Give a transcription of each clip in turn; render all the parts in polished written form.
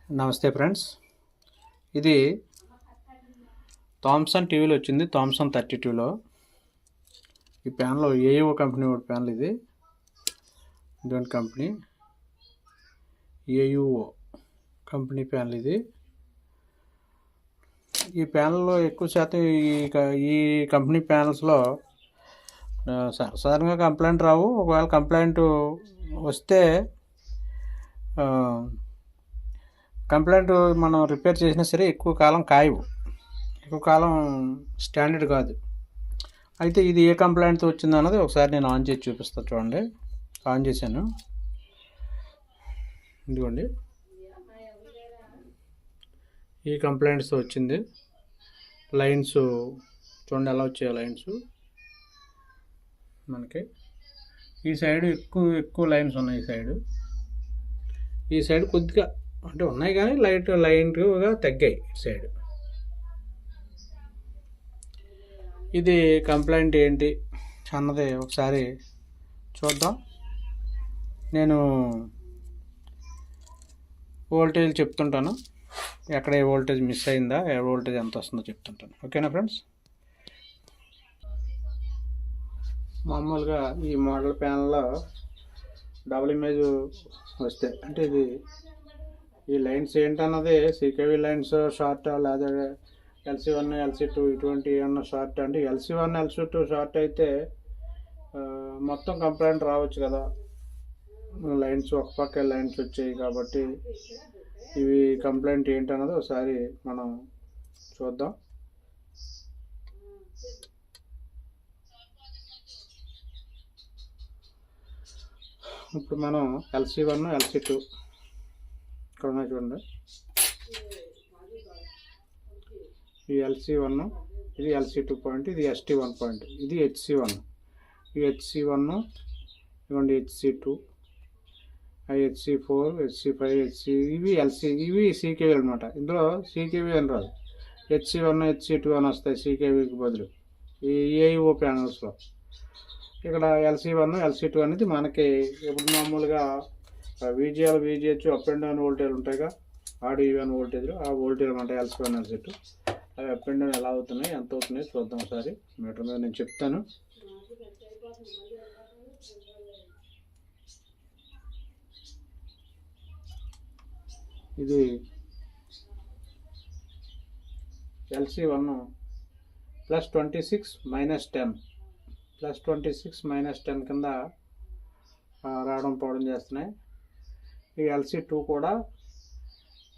నమస్తే ఫ్రెండ్స్, ఇది థామ్సన్ టీవీలో వచ్చింది. థామ్సన్ 32లో ఈ ప్యాన్లో ఏఓ కంపెనీ ఒక ప్యాన్లు. ఇది ఇటువంటి కంపెనీ ఏయుఓ కంపెనీ ప్యాన్లు. ఇది ఈ ప్యాన్లలో ఎక్కువ శాతం ఈ కంపెనీ ప్యానల్స్లో సాధారణంగా కంప్లైంట్ రావు. ఒకవేళ కంప్లైంట్ వస్తే కంప్లైంట్ మనం రిపేర్ చేసినా సరే ఎక్కువ కాలం కాయవు, ఎక్కువ కాలం స్టాండర్డ్ కాదు. అయితే ఇది ఏ కంప్లైంట్తో వచ్చిందో అన్నది ఒకసారి నేను ఆన్ చేసి చూపిస్తాను. చూడండి, ఆన్ చేశాను. ఇదిగోండి, ఈ కంప్లైంట్స్తో వచ్చింది. లైన్స్ చూడండి ఎలా వచ్చాయో లైన్స్. మనకి ఈ సైడ్ ఎక్కువ లైన్స్ ఉన్నాయి. ఈ సైడ్ కొద్దిగా అంటే ఉన్నాయి, కానీ లైట్గా తగ్గాయి ఈ సైడ్. ఇది కంప్లైంట్ ఏంటి అన్నది ఒకసారి చూద్దాం. నేను వోల్టేజ్ చెప్తుంటాను, ఎక్కడ ఏ వోల్టేజ్ మిస్ అయిందా, ఏ వోల్టేజ్ ఎంత వస్తుందో చెప్తుంటాను. ఓకేనా ఫ్రెండ్స్? మామూలుగా ఈ మోడల్ ప్యానల్లో డబుల్ ఇమేజ్ వస్తే అంటే ఇది ఈ లైన్స్ ఏంటన్నది సీకేవీ లైన్స్ షార్ట్ లేదా LC1 LC2 ఇటువంటి ఏమన్నా షార్ట్. అంటే LC1 LC2 షార్ట్ అయితే మొత్తం కంప్లైంట్ రావచ్చు కదా. లైన్స్ ఒక పక్క లైన్స్ వచ్చాయి కాబట్టి ఇవి కంప్లైంట్ ఏంటన్నది ఒకసారి మనం చూద్దాం. ఇప్పుడు మనం LC1 LC2 ఇక్కడ ఉన్నాయి చూడండి. ఈ LC1, ఇది LC2 పాయింట్, ఇది ST1 పాయింట్, ఇది HC1. ఈ HC1 ఇవ్వండి, HC2, HC4, HC5, ఇవి CKV అనమాట. ఇందులో CKV అని రాదు, HC1 HC2 అని వస్తాయి CKVకి బదులు ఈ ఏయుఓ ప్యానల్స్లో. ఇక్కడ LC1 LC2 అనేది మనకి ఇప్పుడు మామూలుగా VGL VGH up and down voltage ఉంటాయిగా, ఆడియో ఈవెన్ వోల్టేజ్లు, ఆ వోల్టేజ్ అంటే LC1 LC2 అవి అప్ అండ్ డౌన్ ఎలా అవుతున్నాయి, ఎంత అవుతున్నాయి చూద్దాం ఒకసారి. మీటర్ మీద నేను చెప్తాను. ఇది LC1 +26 -10 +26 -10 కింద రావడం పోవడం చేస్తున్నాయి. ఈ LC2 కూడా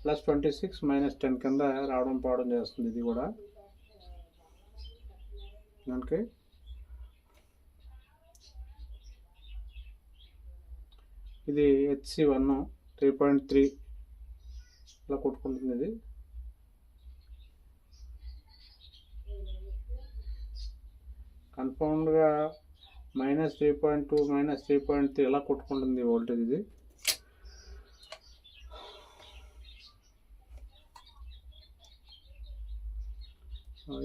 +26 -10 కింద రావడం పోవడం చేస్తుంది. ఇది కూడా దానికి ఇది HC1 3.3 ఇలా కొట్టుకుంటుంది. ఇది కన్ఫర్మ్డ్గా -3.2 -3.3 ఇలా కొట్టుకుంటుంది వోల్టేజ్. ఇది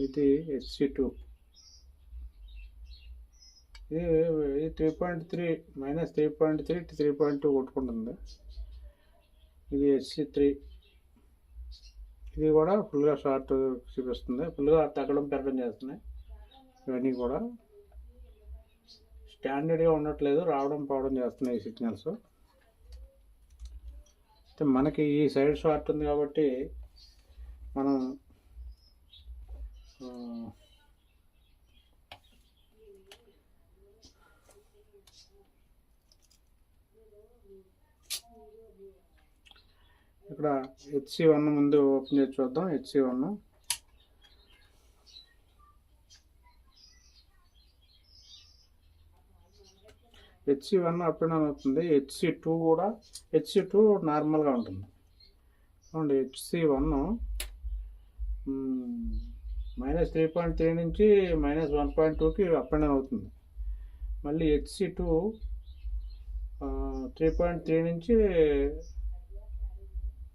ఇది HC2, ఇది 3.3 -3.3 3.2 కొట్టుకుంటుంది. ఇది HC3, ఇది కూడా ఫుల్గా షార్ట్ చూపిస్తుంది, ఫుల్గా తగ్గడం పెరగడం చేస్తున్నాయి. ఇవన్నీ కూడా స్టాండర్డ్గా ఉండట్లేదు, రావడం పోవడం చేస్తున్నాయి ఈ సిగ్నల్స్. అయితే మనకి ఈ సైడ్ షార్ట్ ఉంది కాబట్టి మనం ఇక్కడ HC1 ముందు ఓపెన్ చేసి చూద్దాం. HC1 అప్ అండ్ డౌన్ అవుతుంది. HC2 నార్మల్గా ఉంటుంది. చూడండి, HC1 -3.3 నుంచి -1.2కి అప్ అండ్ డౌన్ అవుతుంది. మళ్ళీ HC2 3.3 నుంచి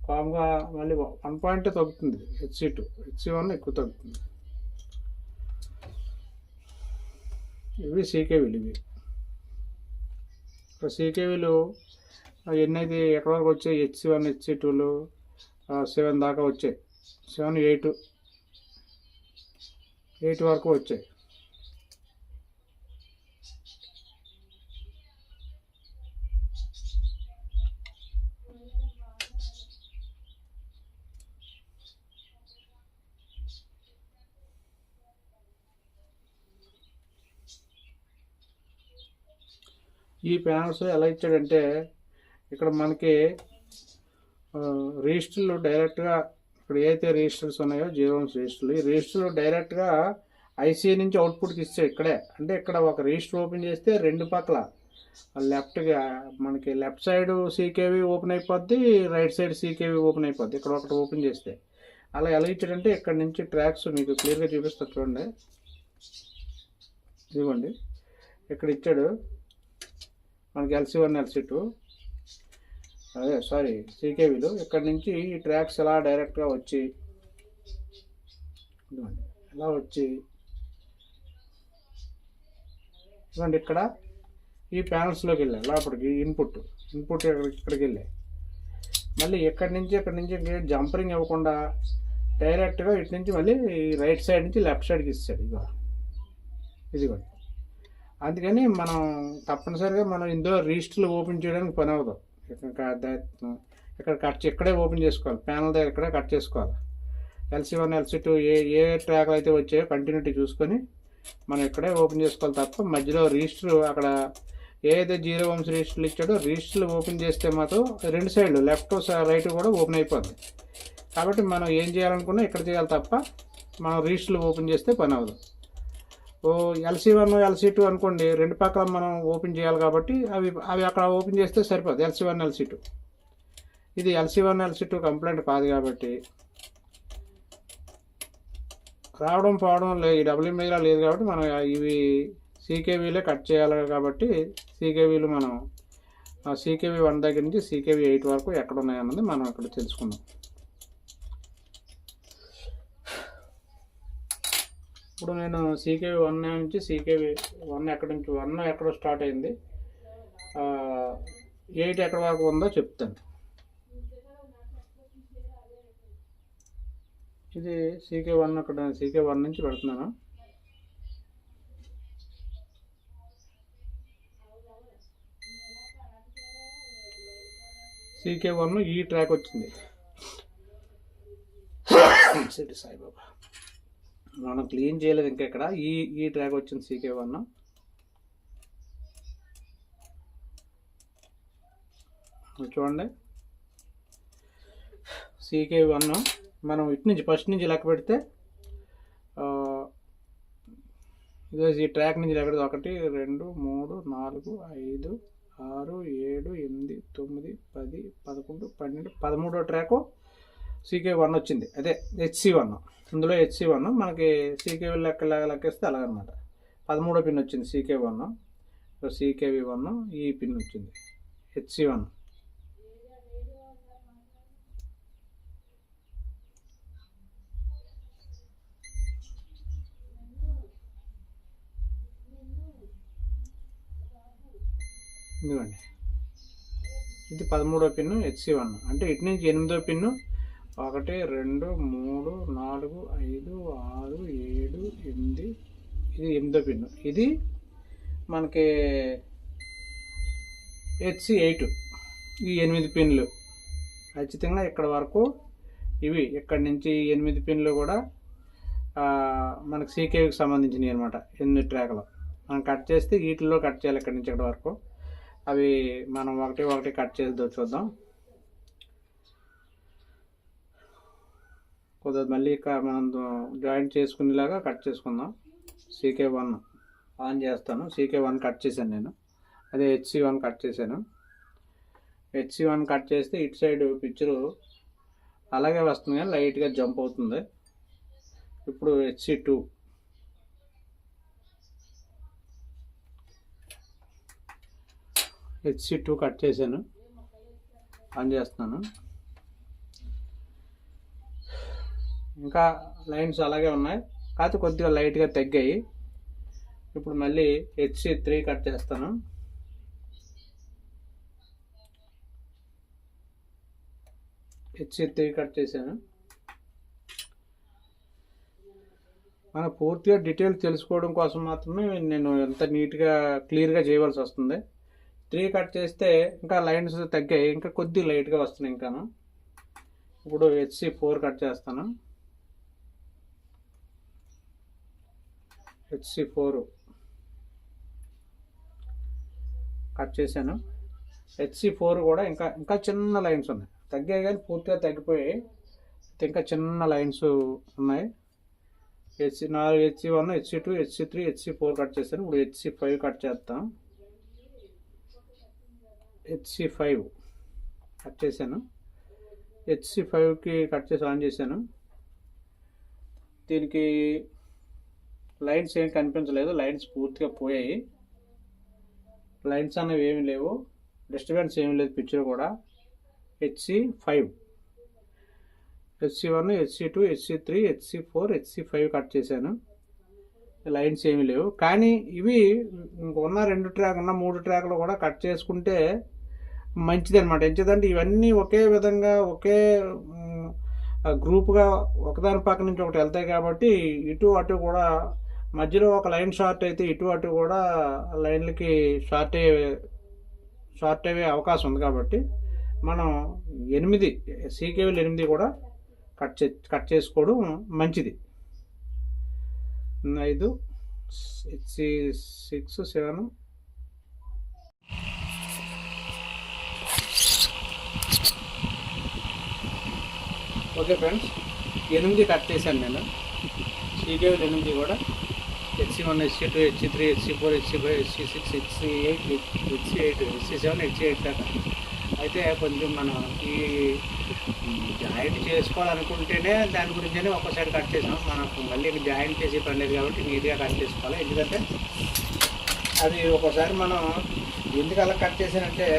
కామ్గా మళ్ళీ 1 పాయింట్ తగ్గుతుంది. HC1 ఎక్కువ తగ్గుతుంది. ఇవి CKVలు. ఇవి CKVలు ఎన్నైతే ఎక్కడ వరకు వచ్చాయి HC1 HC2లు 7 దాకా వచ్చాయి, 7, 8 వరకు వచ్చాయి. ఈ ప్యానల్స్ ఎలా ఇచ్చాడంటే ఇక్కడ మనకి రిజిస్టర్లు డైరెక్ట్గా ఇక్కడ ఏదైతే రిజిస్టర్స్ ఉన్నాయో 0 ohms రిజిస్టర్లు, ఈ రిజిస్టర్లు డైరెక్ట్గా ఐసీ నుంచి అవుట్పుట్కి ఇస్తాయి ఇక్కడే. అంటే ఇక్కడ ఒక రిజిస్టర్ ఓపెన్ చేస్తే 2 పక్కల లెఫ్ట్గా మనకి లెఫ్ట్ సైడ్ సీకేవి ఓపెన్ అయిపోద్ది, రైట్ సైడ్ సీకేవి ఓపెన్ అయిపోద్ది ఇక్కడ ఒకటి ఓపెన్ చేస్తే. అలా ఎలా ఇచ్చాడంటే ఇక్కడ నుంచి ట్రాక్స్ మీకు క్లియర్గా చూపిస్తారు చూడండి. ఇదిగోండి ఇక్కడ ఇచ్చాడు మనకి LC1 LC2 సీకేవీలు. ఇక్కడ నుంచి ఈ ట్రాక్స్ ఎలా డైరెక్ట్గా వచ్చి ఎలా వచ్చి ఇవ్వండి ఇక్కడ ఈ ప్యానల్స్లోకి వెళ్ళాయి లోపలికి. ఇన్పుట్ ఇక్కడికి వెళ్ళాయి. మళ్ళీ ఇక్కడి నుంచి జంపరింగ్ ఇవ్వకుండా డైరెక్ట్గా ఇటు నుంచి మళ్ళీ రైట్ సైడ్ నుంచి లెఫ్ట్ సైడ్కి ఇస్తాడు. ఇదిగోండి. అందుకని మనం తప్పనిసరిగా మనం ఇందులో రిజిస్టర్లు ఓపెన్ చేయడానికి పని అవ్వదు. ఇక్కడ ఇక్కడే ఓపెన్ చేసుకోవాలి, ప్యానల్ దగ్గర ఇక్కడే కట్ చేసుకోవాలి. LC1 LC2 ఏ ట్రాక్లు అయితే వచ్చాయో కంటిన్యూటీ చూసుకొని మనం ఇక్కడే ఓపెన్ చేసుకోవాలి తప్ప మధ్యలో రిజిస్టర్ అక్కడ ఏదైతే 0 ohms రిజిస్టర్లు ఇచ్చాడో రిజిస్టర్లు ఓపెన్ చేస్తే మాత్రం 2 సైడ్లు లెఫ్ట్ రైట్ కూడా ఓపెన్ అయిపోద్ది. కాబట్టి మనం ఏం చేయాలనుకున్నా ఇక్కడ చేయాలి తప్ప మనం రిజిస్టర్లు ఓపెన్ చేస్తే పని అవ్వదు. LC1 LC2 అనుకోండి, 2 పక్కల మనం ఓపెన్ చేయాలి కాబట్టి అవి అక్కడ ఓపెన్ చేస్తే సరిపోదు LC1 LC2. ఇది LC1 LC2 కంప్లైంట్ కాదు కాబట్టి రావడం పోవడం ఈ WMA లేదు కాబట్టి మనం ఇవి సీకేవీలే కట్ చేయాలి. కాబట్టి సీకేవీలు మనం CKV 1 దగ్గర నుంచి CKV 8 వరకు ఎక్కడ ఉన్నాయన్నది మనం ఇక్కడ తెలుసుకుందాం. ఇప్పుడు నేను CKV 1 నుంచి CKV 1 ఎక్కడ స్టార్ట్ అయింది, 8 ఎక్కడ వరకు ఉందో చెప్తాను. ఇది CK1 అక్కడ CK1 నుంచి పెడుతున్నాను. CK1 ఈ ట్రాక్ వచ్చింది. సాయిబాబా మనం క్లీన్ చేయలేదు ఇంకా. ఇక్కడ ఈ ట్రాక్ వచ్చింది CK1. చూడండి CK1 మనం ఇటు నుంచి ఫస్ట్ నుంచి లెక్క పెడితే ఈ ట్రాక్ నుంచి లెక్క 1 2 3 4 5 6 7 8 9 10 11 12 13వ ట్రాకు CK1 వచ్చింది. అదే HC1. ఇందులో HC1 మనకి CKV లెక్కేస్తే అలాగనమాట. 13వ పిన్ వచ్చింది CK1. CKV1 ఈ పిన్ వచ్చింది HC1. ఇదిగోండి ఇది 13వ పిన్ HC1. అంటే ఇటు నుంచి 8వ పిన్ను 1 2 3 4 5 6 7 8 ఇది 8వ పిన్ను. ఇది మనకి HC8. ఈ 8 పిన్లు ఖచ్చితంగా ఇక్కడ వరకు ఇవి. ఇక్కడి నుంచి 8 పిన్లు కూడా మనకి CKVకి సంబంధించినవి అనమాట. 8 ట్రాక్లు మనం కట్ చేస్తే వీటిల్లో కట్ చేయాలి ఇక్కడి నుంచి ఇక్కడ వరకు. అవి మనం ఒకటి కట్ చేద్దాం చూద్దాం. కొద్దిగా మళ్ళీ మనం జాయింట్ చేసుకునేలాగా కట్ చేసుకుందాం. CK1 ఆన్ చేస్తాను. CK1 కట్ చేశాను నేను. అదే HC1 కట్ చేశాను. HC1 కట్ చేస్తే ఇటు సైడ్ పిక్చరు అలాగే వస్తుంది కానీ లైట్గా జంప్ అవుతుంది. ఇప్పుడు HC2 కట్ చేశాను, ఆన్ చేస్తున్నాను. ఇంకా లైన్స్ అలాగే ఉన్నాయి, కాకపోతే కొద్దిగా లైట్గా తగ్గాయి. ఇప్పుడు మళ్ళీ HC3 కట్ చేస్తాను. HC3 కట్ చేశాను. మన పూర్తిగా డీటెయిల్స్ తెలుసుకోవడం కోసం మాత్రమే నేను ఎంత నీట్గా క్లియర్గా చేయవలసి వస్తుంది. 3 కట్ చేస్తే ఇంకా లైన్స్ తగ్గాయి, ఇంకా కొద్ది లైట్గా వస్తున్నాయి ఇంకాను. ఇప్పుడు HC4 కట్ చేస్తాను. HC4 కట్ చేశాను. HC4 కూడా ఇంకా చిన్న లైన్స్ ఉన్నాయి, తగ్గాయి కానీ పూర్తిగా తగ్గిపోయాయి, ఇంకా చిన్న లైన్స్ ఉన్నాయి. HC4, HC1, HC2, HC3, HC4 cut చేశాను. ఇప్పుడు HC5 కట్ చేస్తాం. HC5 కట్ చేశాను. HC5కి కట్ చేసి ఆన్ చేశాను. దీనికి లైన్స్ ఏం కనిపించలేదు, లైన్స్ పూర్తిగా పోయాయి. లైన్స్ అనేవి ఏమి లేవు, డిస్టర్బెన్స్ ఏమి లేదు పిక్చర్ కూడా. HC5, HC1, HC2, HC3, HC4, HC5 cut చేశాను. లైన్స్ ఏమి లేవు, కానీ ఇవి ఉన్న 2 ట్రాక్ ఉన్న 3 ట్రాక్లు కూడా కట్ చేసుకుంటే మంచిది అనమాట. ఎందుకంటే ఇవన్నీ ఒకే విధంగా ఒకే గ్రూప్గా ఒకదాని పక్క నుంచి ఒకటి వెళ్తాయి కాబట్టి ఇటు అటు కూడా మధ్యలో ఒక లైన్ షార్ట్ అయితే ఇటు అటు కూడా లైన్లకి షార్ట్ అయ్యే అవకాశం ఉంది. కాబట్టి మనం 8 CKVలు 8 కూడా కట్ చేసుకోవడం మంచిది. 5 HC6, 7 ఓకే ఫ్రెండ్స్, 8 కట్ చేశాను నేను. CKVలు 8 కూడా HC1, HC2, HC3, HC4, HC5, HC6, HC8, HC7, HC8 దాకా. అయితే కొంచెం మనం ఈ జాయింట్ చేసుకోవాలనుకుంటేనే దాని గురించే ఒక్కసారి కట్ చేసాం. మనకు మళ్ళీ జాయింట్ చేసి పని లేదు కాబట్టి నీట్గా కట్ చేసుకోవాలి. ఎందుకంటే అది ఒక్కోసారి మనం ఎందుకు అలా కట్ చేసానంటే,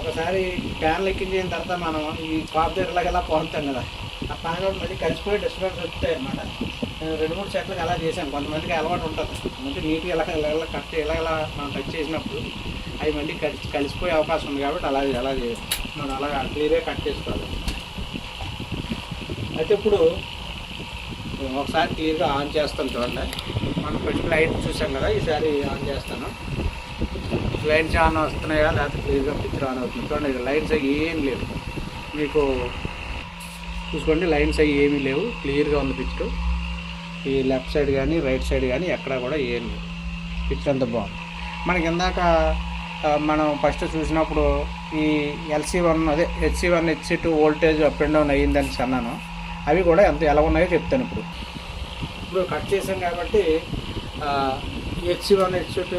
ఒకసారి ఫ్యాన్లు ఎక్కించిన తర్వాత మనం ఈ కాప్ దగ్గరలాగా ఎలా పోతాం కదా, ఆ పని మళ్ళీ కలిసిపోయి డిస్టర్బెన్స్ వస్తాయి అన్నమాట. నేను 2-3 సెట్లకు అలా చేశాను. కొంతమందికి అలవాటు ఉంటుంది, అంటే నీట్గా ఇలా కట్ ఇలా మనం కట్ చేసినప్పుడు అవి మళ్ళీ కలిసిపోయే అవకాశం ఉంది. కాబట్టి అలా మనం అలా క్లియర్గా కట్ చేసుకోవాలి. అయితే ఇప్పుడు ఒకసారి క్లియర్గా ఆన్ చేస్తాను చూడండి. మనం ఫస్ట్ లైట్ చూసాం కదా, ఈసారి ఆన్ చేస్తాను. లైన్స్ ఆన్ వస్తున్నాయా లేకపోతే క్లియర్గా పిక్చర్ ఆన్ అవుతుంది చూడండి. లైన్స్ అవి ఏం లేవు, మీకు చూసుకోండి. లైన్స్ అవి ఏమీ లేవు, క్లియర్గా ఉంది పిక్చర్. ఈ లెఫ్ట్ సైడ్ కానీ రైట్ సైడ్ కానీ ఎక్కడా కూడా ఏం లేవు, పిక్చర్ అంతా బాగుంది. మనకి ఇందాక మనం ఫస్ట్ చూసినప్పుడు ఈ LC1 అదే HC1, HC2 voltage up and down అయ్యిందని అన్నాను. అవి కూడా ఎలా ఉన్నాయో చెప్తాను. ఇప్పుడు కట్ చేసాం కాబట్టి HC1, HC2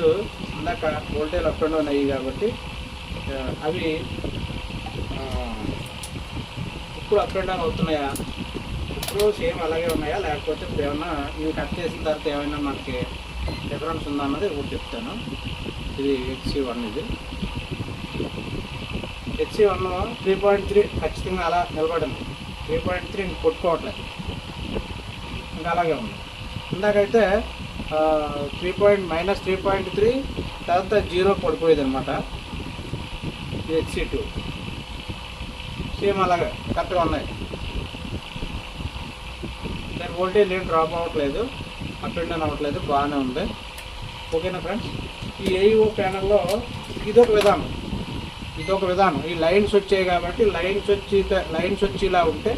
ఇందాక వోల్టేజ్ అప్ అండ్ డౌన్ అయ్యి కాబట్టి అవి ఇప్పుడు అప్ అండ్ డౌన్ అవుతున్నాయా, ఇప్పుడు సేమ్ అలాగే ఉన్నాయా, లేకపోతే ఇప్పుడు ఏమన్నా ఇవి కట్ చేసిన తర్వాత ఏమైనా మనకి డిఫరెన్స్ ఉందా అన్నది ఇప్పుడు చెప్తాను. ఇది HC1, ఇది HC1 3.3 ఖచ్చితంగా అలా నిలబడింది. 3.3 ఇంక కొట్టుకోవట్లేదు, ఇంకా అలాగే ఉంది. ఇందాకైతే -3.3 తర్వాత 0 పడిపోయేది అనమాట. HC2 సేమ్ అలాగే కరెక్ట్గా ఉన్నాయి. దాని వోల్టేజ్ ఏం డ్రాప్ అవ్వట్లేదు, అప్ అండ్ డౌన్ అవ్వట్లేదు, బాగానే ఉంది. ఓకేనా ఫ్రెండ్స్, ఈ AIO ప్యానల్లో ఇదొక విధానం. ఈ లైన్స్ వచ్చాయి కాబట్టి లైన్స్ వచ్చేలా ఉంటే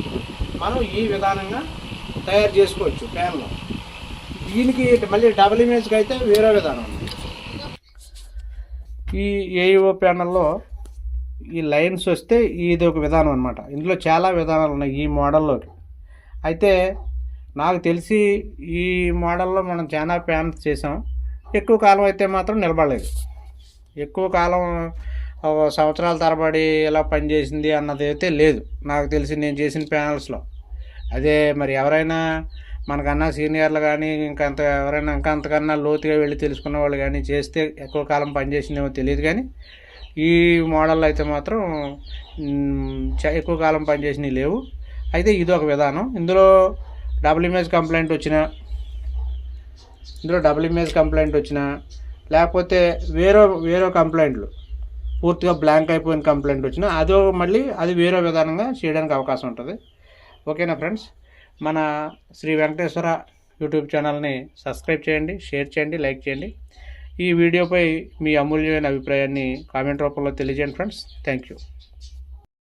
మనం ఈ విధానంగా తయారు చేసుకోవచ్చు ప్యాన్లో. దీనికి మళ్ళీ డబుల్ ఇమేజ్కి అయితే వేరే విధానం ఉంది. ఈ AIO ప్యానల్లో ఈ లైన్స్ వస్తే ఇది ఒక విధానం అనమాట. ఇందులో చాలా విధానాలు ఉన్నాయి ఈ మోడల్లోకి. అయితే నాకు తెలిసి ఈ మోడల్లో మనం చాలా ప్యాన్స్ చేసాం. ఎక్కువ కాలం అయితే మాత్రం నిలబడలేదు. ఎక్కువ కాలం సంవత్సరాల తరబడి ఎలా పనిచేసింది అన్నది అయితే లేదు నాకు తెలిసి నేను చేసిన ప్యానల్స్లో. అదే మరి ఎవరైనా మనకన్నా సీనియర్లు కానీ ఎవరైనా అంతకన్నా లోతుగా వెళ్ళి తెలుసుకున్న వాళ్ళు కానీ చేస్తే ఎక్కువ కాలం పనిచేసిందేమో తెలియదు. కానీ ఈ మోడల్లో అయితే మాత్రం ఎక్కువ కాలం పనిచేసినవి లేవు. అయితే ఇది ఒక విధానం. ఇందులో డబుల్ ఇమేజ్ కంప్లైంట్ వచ్చినా లేకపోతే వేరే కంప్లైంట్లు పూర్తిగా బ్లాంక్ అయిపోయిన కంప్లైంట్ వచ్చినా అది వేరే విధానంగా చేయడానికి అవకాశం ఉంటుంది. ఓకేనా ఫ్రెండ్స్, మన శ్రీ వెంకటేశ్వర యూట్యూబ్ ఛానల్ని సబ్స్క్రైబ్ చేయండి, షేర్ చేయండి, లైక్ చేయండి. ఈ వీడియోపై మీ అమూల్యమైన అభిప్రాయాన్ని కామెంట్ రూపంలో తెలియజేయండి ఫ్రెండ్స్. Thank you.